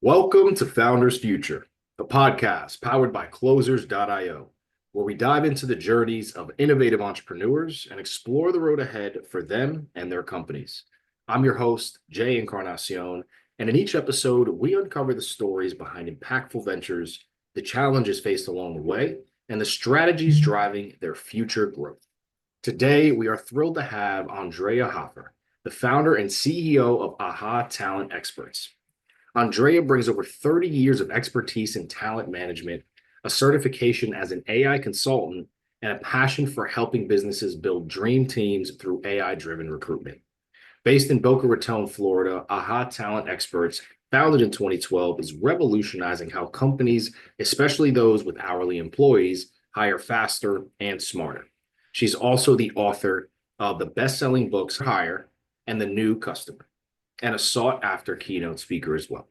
Welcome to Founders Future, the podcast powered by Closers.io, where we dive into the journeys of innovative entrepreneurs and explore the road ahead for them and their companies. I'm your host, Jay Encarnacion, and in each episode, we uncover the stories behind impactful ventures, the challenges faced along the way, and the strategies driving their future growth. Today, we are thrilled to have Andrea Hoffer, the founder and CEO of AHA Talent Experts. Andrea brings over 30 years of expertise in talent management, a certification as an AI consultant, and a passion for helping businesses build dream teams through AI-driven recruitment. Based in Boca Raton, Florida, AHA Talent Experts, founded in 2012, is revolutionizing how companies, especially those with hourly employees, hire faster and smarter. She's also the author of the best-selling books Hire and The New Customer, and a sought-after keynote speaker as well.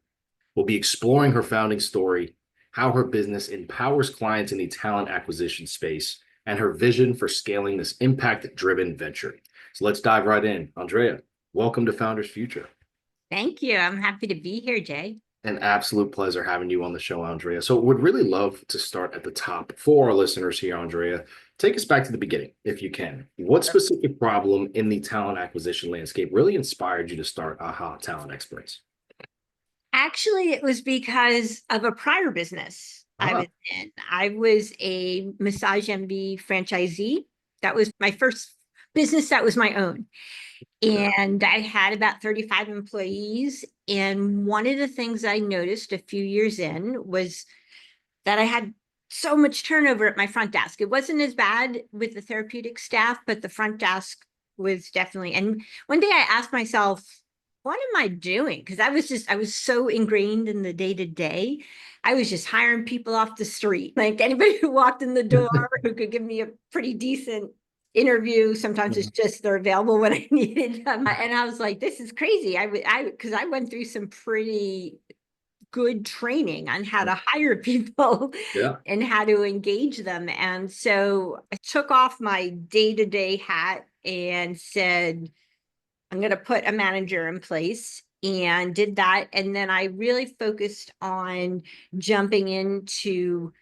We'll be exploring her founding story, how her business empowers clients in the talent acquisition space, and her vision for scaling this impact-driven venture. So let's dive right in. Andrea, welcome to Founders Future. Thank you. I'm happy to be here, Jay. An absolute pleasure having you on the show, Andrea. So would really love to start at the top for our listeners here, Andrea. Take us back to the beginning, if you can. What specific problem in the talent acquisition landscape really inspired you to start AHA Talent Experts? Actually, it was because of a prior business I Ah, was in. I was a Massage MD franchisee. That was my first business that was my own. okay. And I had about 35 employees. And one of the things I noticed a few years in was that I had so much turnover at my front desk. It wasn't as bad with the therapeutic staff, but the front desk was definitely. And one day I asked myself, what am I doing? Because I was so ingrained in the day to day. I was just hiring people off the street, like anybody who walked in the door who could give me a pretty decent interview. Sometimes it's just they're available when I needed them. And I was like, this is crazy. Because I went through some pretty good training on how to hire people Yeah. and how to engage them. And so I took off my day-to-day hat and said, I'm going to put a manager in place, and did that. And then I really focused on jumping into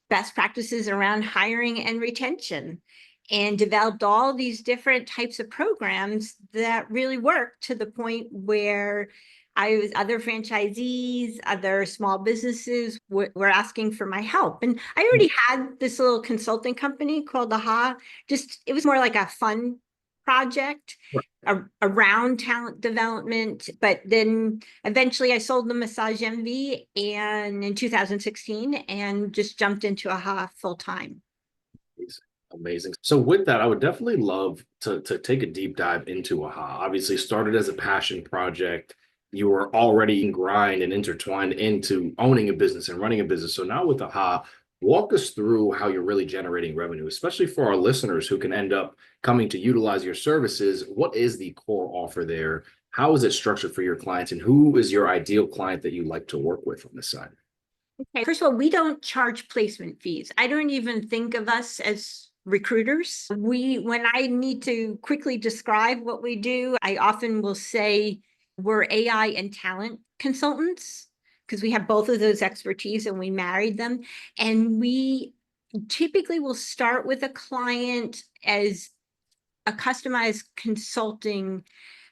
best practices around hiring and retention and developed all these different types of programs that really work to the point where other franchisees, other small businesses were asking for my help. And I already had this little consulting company called AHA. Just, it was more like a fun project around talent development. But then eventually I sold the Massage MV and in 2016 and just jumped into AHA full time. Amazing. So with that, I would definitely love to take a deep dive into AHA. Obviously, started as a passion project. You were already in grind and intertwined into owning a business and running a business. So now with AHA, walk us through how you're really generating revenue, especially for our listeners who can end up coming to utilize your services. What is the core offer there? How is it structured for your clients? And who is your ideal client that you like to work with on this side? Okay. First of all, we don't charge placement fees. I don't even think of us as recruiters. When I need to quickly describe what we do, I often will say we're AI and talent consultants because we have both of those expertise and we married them. And we typically will start with a client as a customized consulting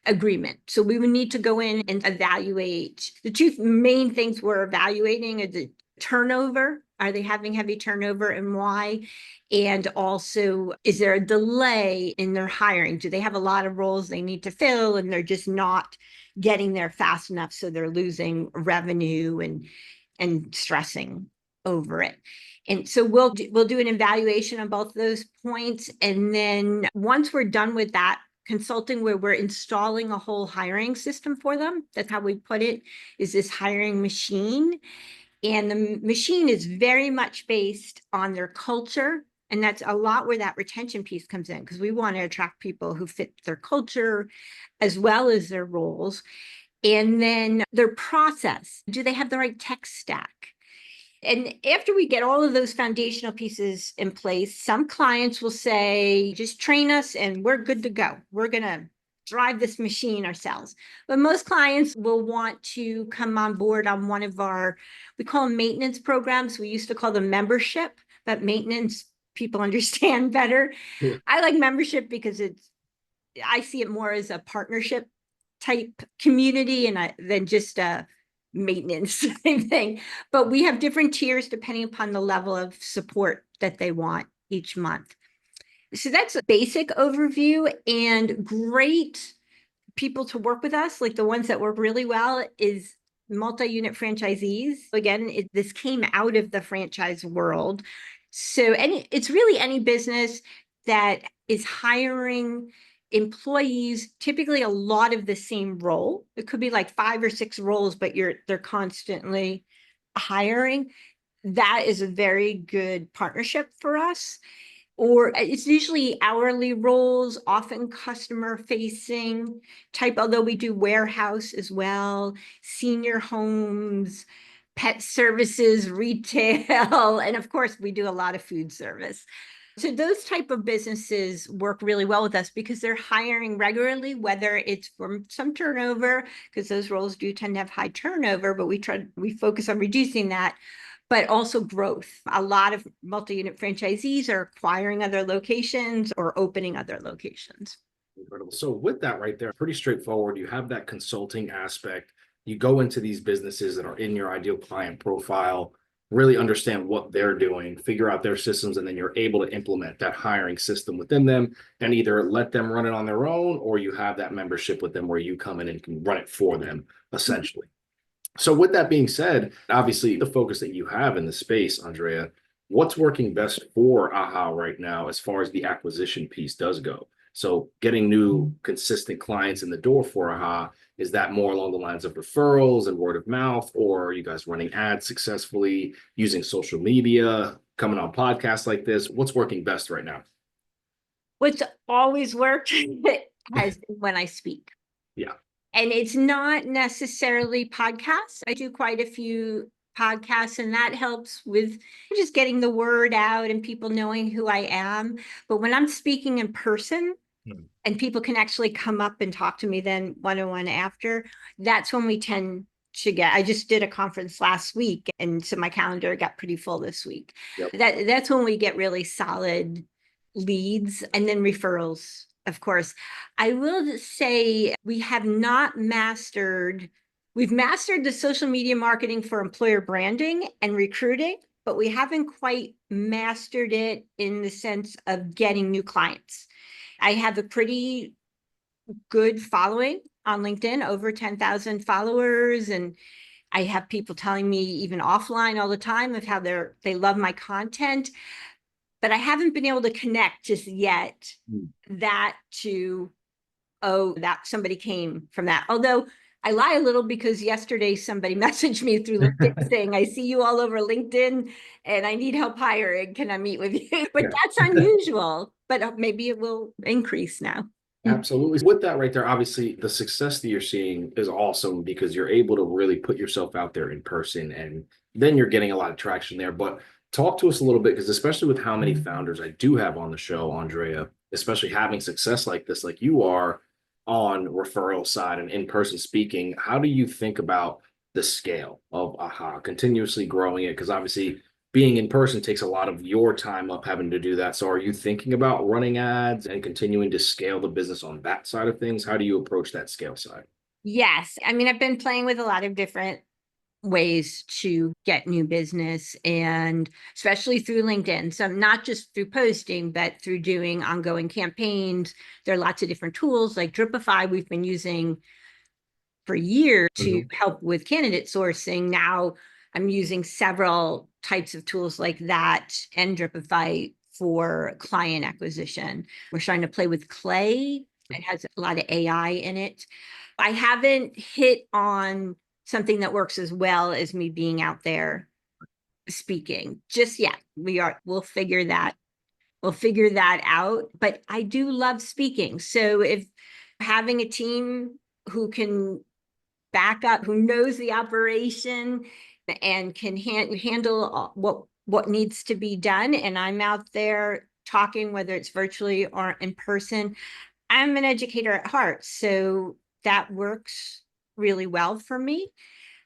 agreement. So we would need to go in and evaluate. The two main things we're evaluating are the turnover. Are they having heavy turnover and why? And also, is there a delay in their hiring? Do they have a lot of roles they need to fill and they're just not getting there fast enough, so they're losing revenue and stressing over it? And so we'll do an evaluation on both of those points. And then once we're done with that consulting, where we're installing a whole hiring system for them, that's how we put it, is this hiring machine. And the machine is very much based on their culture. And that's a lot where that retention piece comes in, because we want to attract people who fit their culture as well as their roles. And then their process. Do they have the right tech stack? And after we get all of those foundational pieces in place, some clients will say, just train us and we're good to go. We're going to drive this machine ourselves. But most clients will want to come on board on one of our, we call them maintenance programs. We used to call them membership, but maintenance people understand better. Yeah. I like membership because I see it more as a partnership type community and than just a maintenance thing. But we have different tiers depending upon the level of support that they want each month. So that's a basic overview, and great people to work with us, like the ones that work really well, is multi-unit franchisees. Again, this came out of the franchise world. So it's really any business that is hiring employees, typically a lot of the same role. It could be like 5 or 6 roles, but they're constantly hiring. That is a very good partnership for us. Or it's usually hourly roles, often customer facing type, although we do warehouse as well, senior homes, pet services, retail, and of course we do a lot of food service. So those type of businesses work really well with us because they're hiring regularly, whether it's from some turnover, because those roles do tend to have high turnover, but we focus on reducing that, but also growth. A lot of multi-unit franchisees are acquiring other locations or opening other locations. Incredible. So with that right there, pretty straightforward. You have that consulting aspect. You go into these businesses that are in your ideal client profile, really understand what they're doing, figure out their systems, and then you're able to implement that hiring system within them and either let them run it on their own, or you have that membership with them where you come in and can run it for them, essentially. So with that being said, obviously the focus that you have in the space, Andrea, what's working best for AHA right now as far as the acquisition piece does go? So getting new consistent clients in the door for AHA, is that more along the lines of referrals and word of mouth, or are you guys running ads successfully, using social media, coming on podcasts like this? What's working best right now? What's always worked has been when I speak. Yeah. And it's not necessarily podcasts. I do quite a few podcasts, and that helps with just getting the word out and people knowing who I am. But when I'm speaking in person, and people can actually come up and talk to me then one-on-one after, that's when we tend to get. I just did a conference last week, and so my calendar got pretty full this week. Yep. That's when we get really solid leads, and then referrals, of course. I will say we've mastered the social media marketing for employer branding and recruiting, but we haven't quite mastered it in the sense of getting new clients. I have a pretty good following on LinkedIn, over 10,000 followers, and I have people telling me even offline all the time of how they love my content, but I haven't been able to connect just yet that to, oh, that somebody came from that. Although I lie a little because yesterday somebody messaged me through LinkedIn saying, I see you all over LinkedIn and I need help hiring. Can I meet with you? But Yeah. that's unusual, but maybe it will increase now. Absolutely. With that right there, obviously the success that you're seeing is awesome because you're able to really put yourself out there in person, and then you're getting a lot of traction there. But talk to us a little bit, because especially with how many founders I do have on the show, Andrea, especially having success like this, like you are on referral side and in-person speaking, how do you think about the scale of AHA, continuously growing it? Because obviously being in person takes a lot of your time up having to do that. So are you thinking about running ads and continuing to scale the business on that side of things? How do you approach that scale side? Yes. I mean, I've been playing with a lot of different ways to get new business, and especially through LinkedIn. So not just through posting, but through doing ongoing campaigns. There are lots of different tools like Dripify we've been using for years to help with candidate sourcing. Now I'm using several types of tools like that and Dripify for client acquisition. We're trying to play with Clay. It has a lot of AI in it. I haven't hit on something that works as well as me being out there speaking just yet. We'll figure that out. But I do love speaking. So if having a team who can back up, who knows the operation and can handle what needs to be done, and I'm out there talking, whether it's virtually or in person, I'm an educator at heart, so that works really well for me.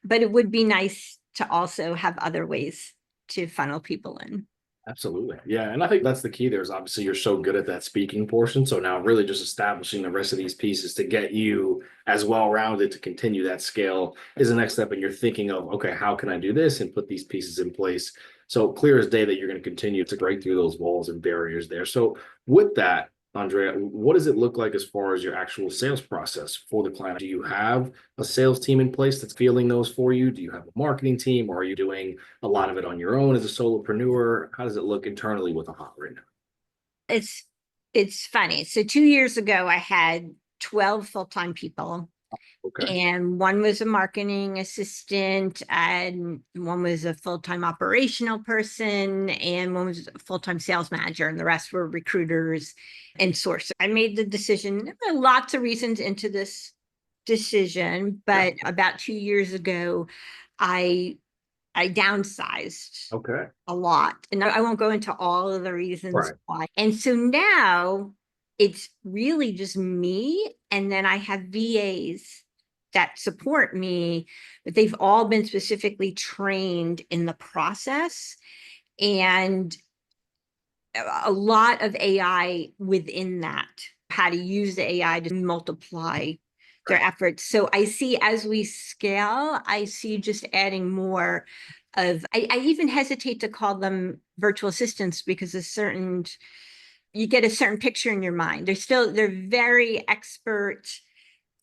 But it would be nice to also have other ways to funnel people in. Absolutely. Yeah. And I think that's the key there is obviously you're so good at that speaking portion. So now really just establishing the rest of these pieces to get you as well rounded to continue that scale is the next step. And you're thinking of, okay, how can I do this and put these pieces in place? So clear as day that you're going to continue to break through those walls and barriers there. So with that, Andrea, what does it look like as far as your actual sales process for the client? Do you have a sales team in place that's fielding those for you? Do you have a marketing team, or are you doing a lot of it on your own as a solopreneur? How does it look internally with a hot right now? It's it's funny. So 2 years ago, I had 12 full-time people, Okay. and one was a marketing assistant, and one was a full-time operational person, and one was a full-time sales manager, and the rest were recruiters and source. I made the decision. There were lots of reasons into this decision, Yeah. but about 2 years ago, I I downsized Okay. a lot. And I won't go into all of the reasons Right. why. And so now it's really just me. And then I have VAs that support me, but they've all been specifically trained in the process. And a lot of AI within that, how to use the AI to multiply their Right. efforts. So I see as we scale, I see just adding more of, I even hesitate to call them virtual assistants because you get a certain picture in your mind. They're very expert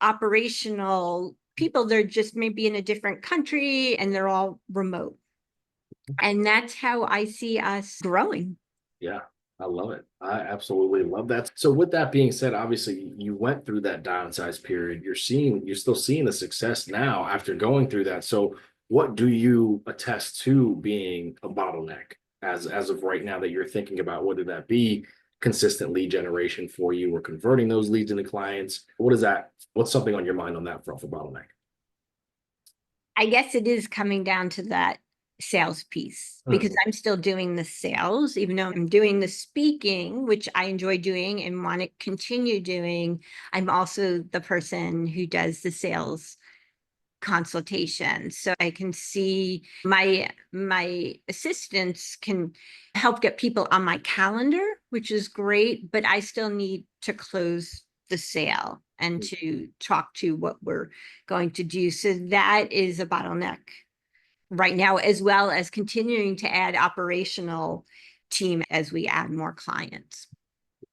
operational people. They're just maybe in a different country and they're all remote. And that's how I see us growing. Yeah, I love it. I absolutely love that. So with that being said, obviously you went through that downsize period. You're still seeing the success now after going through that. So what do you attest to being a bottleneck as of right now that you're thinking about, whether that be consistent lead generation for you or converting those leads into clients? What is that? What's something on your mind on that front for bottleneck? I guess it is coming down to that sales piece because Mhm. I'm still doing the sales, even though I'm doing the speaking, which I enjoy doing and want to continue doing. I'm also the person who does the sales consultation. So I can see my assistants can help get people on my calendar, which is great, but I still need to close the sale and to talk to what we're going to do. So that is a bottleneck right now, as well as continuing to add operational team as we add more clients.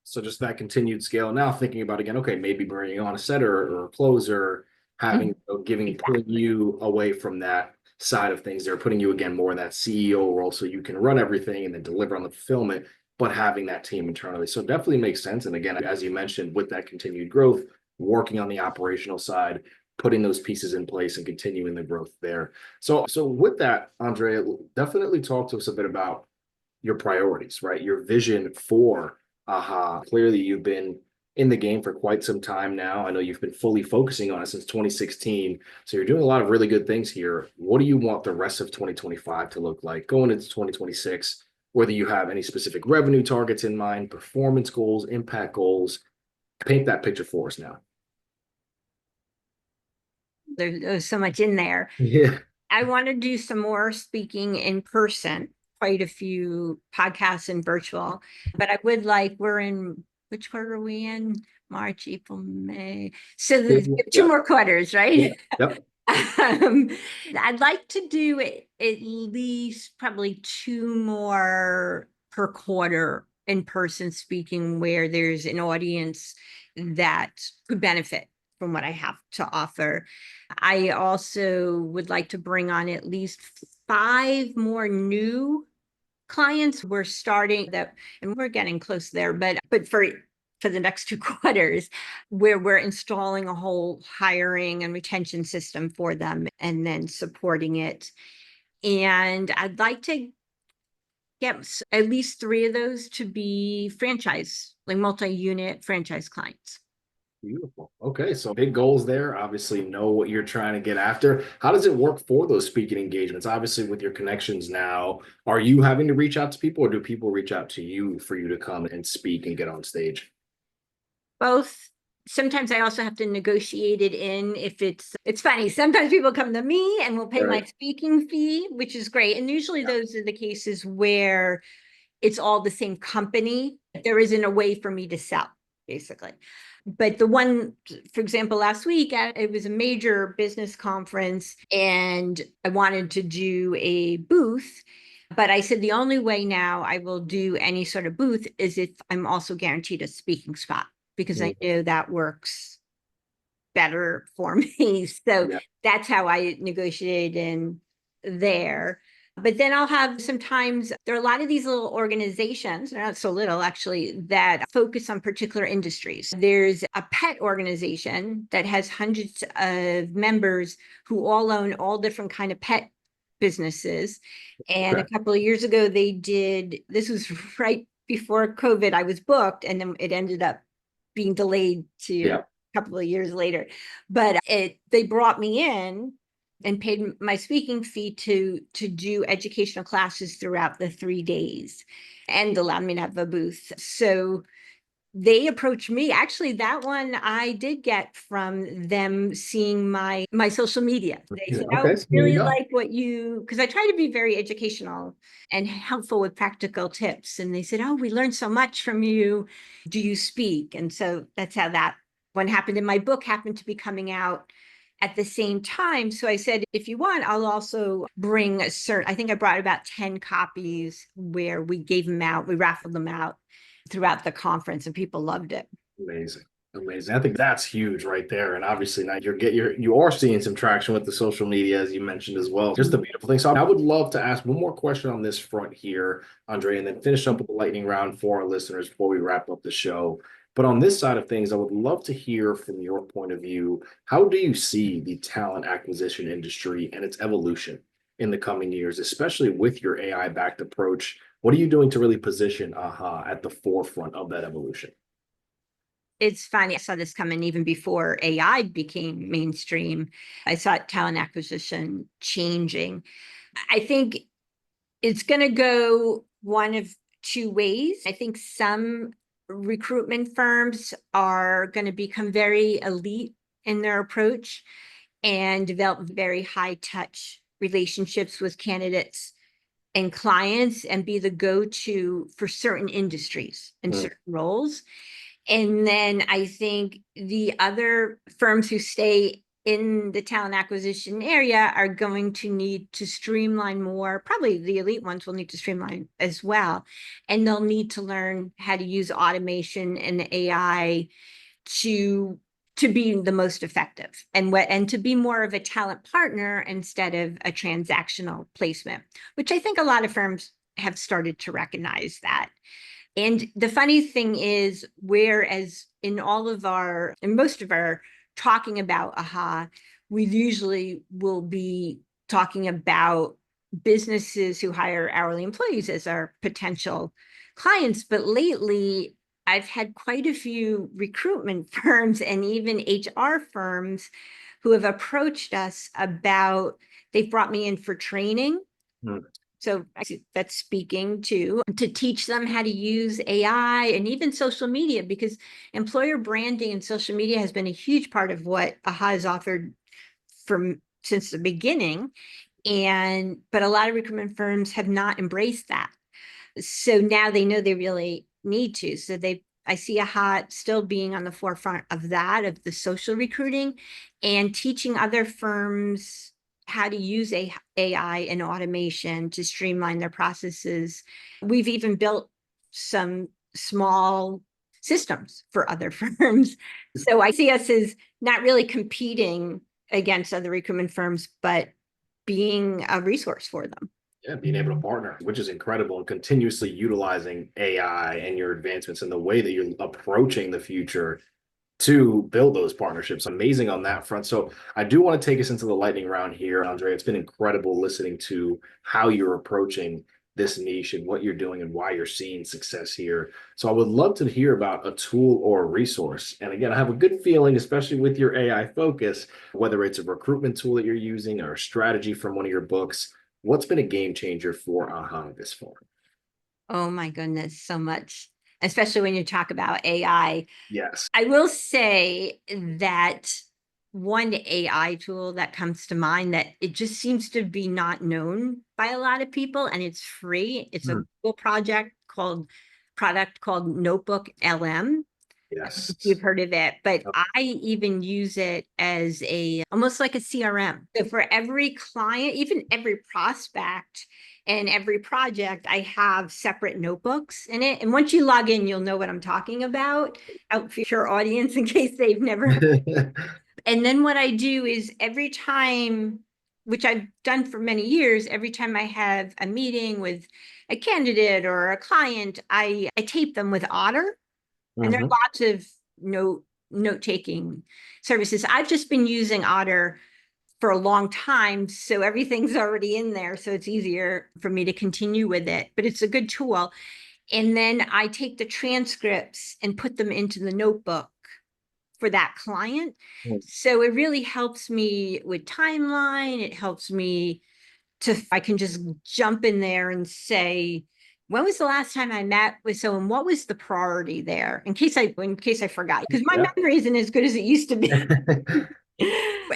So just that continued scale. Now thinking about again, okay, maybe bringing on a setter or a closer, having Exactly. pulling you away from that side of things. They're putting you again more in that CEO role, so you can run everything and then deliver on the fulfillment, but having that team internally. So definitely makes sense. And again, as you mentioned, with that continued growth, working on the operational side, putting those pieces in place and continuing the growth there. So with that, Andrea, definitely talk to us a bit about your priorities, right? Your vision for AHA. Clearly, you've been in the game for quite some time now. I know you've been fully focusing on it since 2016. So you're doing a lot of really good things here. What do you want the rest of 2025 to look like going into 2026? Whether you have any specific revenue targets in mind, performance goals, impact goals, paint that picture for us now. There's so much in there. Yeah. I want to do some more speaking in person, quite a few podcasts and virtual, but I would like, we're in, which quarter are we in? March, April, May. So there's two Yeah. more quarters, Yeah. right? Yep. um, I'd like to do it at least probably two more per quarter in person speaking where there's an audience that could benefit from what I have to offer. I also would like to bring on at least 5 more new clients. We're starting that, and we're getting close there, but for the next 2 quarters, where we're installing a whole hiring and retention system for them and then supporting it. And I'd like to get at least 3 of those to be franchise, like multi-unit franchise clients. Beautiful. Okay, so big goals there. Obviously, know what you're trying to get after. How does it work for those speaking engagements? Obviously, with your connections now, are you having to reach out to people, or do people reach out to you for you to come and speak and get on stage? Both. sometimes I also have to negotiate it in if it's funny. Sometimes people come to me and will pay my speaking fee, which is great. And usually those are the cases where it's all the same company. There isn't a way for me to sell, basically. But the one, for example, last week, it was a major business conference and I wanted to do a booth. But I said the only way now I will do any sort of booth is if I'm also guaranteed a speaking spot, because I know that works better for me. So that's how I negotiated in there. But then I'll have sometimes, there are a lot of these little organizations, they're not so little actually, that focus on particular industries. There's a pet organization that has hundreds of members who all own all different kind of pet businesses. And a couple of years ago, they did, this was right before COVID, I was booked, and then it ended up being delayed to a couple of years later. But they brought me in and paid my speaking fee to do educational classes throughout the 3 days and allowed me to have a booth. So they approached me. Actually, that one I did get from them seeing my social media. They said, "Oh, really like what you," because I try to be very educational and helpful with practical tips. And they said, "Oh, we learned so much from you. Do you speak?" And so that's how that one happened. And my book happened to be coming out at the same time. So I said, if you want, I'll also bring I think I brought about 10 copies where we gave them out, we raffled them out throughout the conference, and people loved it. Amazing. Amazing. I think that's huge right there. And obviously now you are seeing some traction with the social media, as you mentioned as well. Just a beautiful thing. So I would love to ask one more question on this front here, Andrea, and then finish up with the lightning round for our listeners before we wrap up the show. But on this side of things, I would love to hear from your point of view, how do you see the talent acquisition industry and its evolution in the coming years, especially with your AI-backed approach? What are you doing to really position AHA at the forefront of that evolution? It's funny. I saw this coming even before AI became mainstream. I saw talent acquisition changing. I think it's going to go one of two ways. I think some recruitment firms are going to become very elite in their approach and develop very high touch relationships with candidates and clients and be the go-to for certain industries and certain roles. And then I think the other firms who stay in the talent acquisition area are going to need to streamline more. Probably the elite ones will need to streamline as well. And they'll need to learn how to use automation and AI to be the most effective and to be more of a talent partner instead of a transactional placement, which I think a lot of firms have started to recognize that. And the funny thing is, whereas in most of our talking about AHA, we usually will be talking about businesses who hire hourly employees as our potential clients. But lately, I've had quite a few recruitment firms and even HR firms who have approached us about, they've brought me in for training. So that's speaking to teach them how to use AI and even social media, because employer branding and social media has been a huge part of what AHA has offered since the beginning. But a lot of recruitment firms have not embraced that. So now they know they really need to. So I see AHA still being on the forefront of that, of the social recruiting, and teaching other firms how to use AI and automation to streamline their processes. We've even built some small systems for other firms. So I see us as not really competing against other recruitment firms, but being a resource for them. Yeah, being able to partner, which is incredible, and continuously utilizing AI and your advancements in the way that you're approaching the future to build those partnerships. Amazing on that front. So I do want to take us into the lightning round here, Andrea. It's been incredible listening to how you're approaching this niche and what you're doing and why you're seeing success here. So I would love to hear about a tool or a resource. And again, I have a good feeling, especially with your AI focus, whether it's a recruitment tool that you're using or a strategy from one of your books, what's been a game changer for AHA this far? Oh my goodness, so much. especially when you talk about AI. Yes. I will say that one AI tool that comes to mind that it just seems to be not known by a lot of people, and it's free. It's a Hmm. Google product called Notebook LM. You've Yes. heard of it, but Oh, I even use it as a almost like a CRM. So for every client, even every prospect and every project, I have separate notebooks in it. And once you log in, you'll know what I'm talking about out for your audience in case they've never. And then what I do is every time, which I've done for many years, every time I have a meeting with a candidate or a client, I tape them with Otter. And there are Mhm. lots of note-taking services. I've just been using Otter for a long time, so everything's already in there, so it's easier for me to continue with it. But it's a good tool. And then I take the transcripts and put them into the notebook for that client. So it really helps me with timeline. It helps me I can just jump in there and say, when was the last time I met with someone? What was the priority there? In case I forgot, because my Yeah. memory isn't as good as it used to be.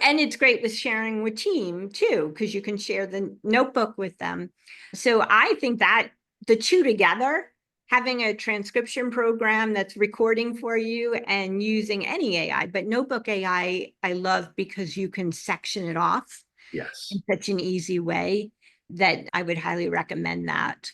And it's great with sharing with team too, because you can share the notebook with them. So I think that the two together, having a transcription program that's recording for you and using any AI, but Notebook AI, I love because you can section it off Yes. in such an easy way that I would highly recommend that.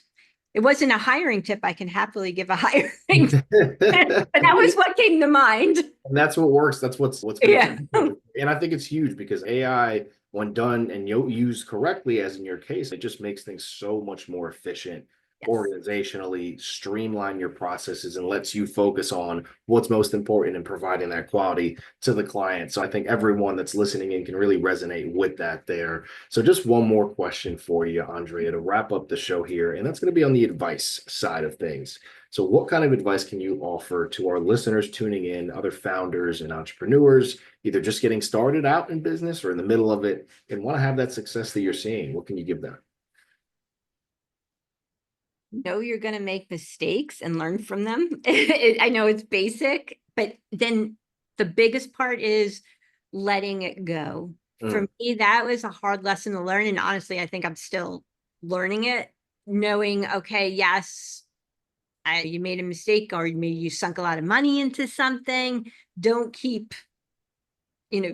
It wasn't a hiring tip. I can happily give a hiring tip, but that was what came to mind. And that's what works. That's what's going to Yeah. take. And I think it's huge because AI, when done and used correctly, as in your case, it just makes things so much more efficient, Yes. organizationally, streamline your processes, and lets you focus on what's most important in providing that quality to the client. So I think everyone that's listening in can really resonate with that there. So just one more question for you, Andrea, to wrap up the show here, and that's going to be on the advice side of things. So, what kind of advice can you offer to our listeners tuning in, other founders and entrepreneurs, either just getting started out in business or in the middle of it and want to have that success that you're seeing? What can you give them? Know you're going to make mistakes and learn from them. I know it's basic, but then the biggest part is letting it go. For Mm, me, that was a hard lesson to learn. And honestly, I think I'm still learning it, knowing, okay, yes, you made a mistake or maybe you sunk a lot of money into something. Don't keep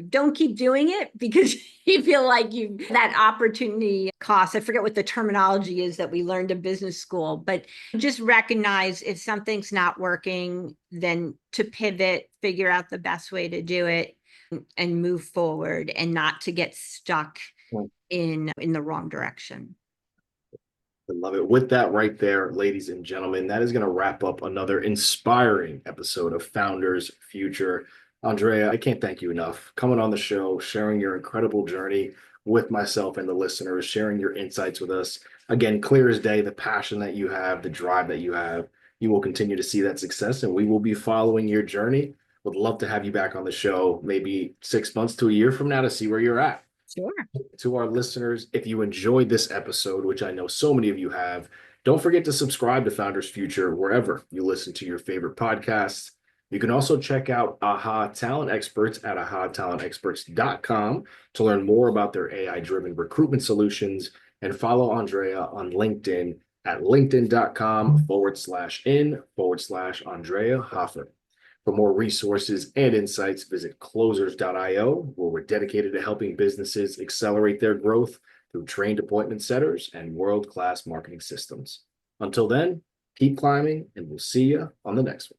don't keep doing it because you feel like you that opportunity cost. I forget what the terminology is that we learned in business school, but just recognize if something's not working, then to pivot, figure out the best way to do it and move forward and not to get stuck mm. in the wrong direction. I love it. With that right there, ladies and gentlemen, that is going to wrap up another inspiring episode of Founders Future. Andrea, I can't thank you enough coming on the show, sharing your incredible journey with myself and the listeners, sharing your insights with us. Again, clear as day, the passion that you have, the drive that you have, you will continue to see that success, and we will be following your journey. Would love to have you back on the show maybe 6 months to a year from now to see where you're at. Sure. To our listeners, if you enjoyed this episode, which I know so many of you have, don't forget to subscribe to Founders Future wherever you listen to your favorite podcasts. You can also check out AHA Talent Experts at ahatalentexperts.com to learn more about their AI-driven recruitment solutions, and follow Andrea on LinkedIn at linkedin.com/in/Andrea Hoffer. For more resources and insights, visit closers.io, where we're dedicated to helping businesses accelerate their growth through trained appointment setters and world-class marketing systems. Until then, keep climbing, and we'll see you on the next one.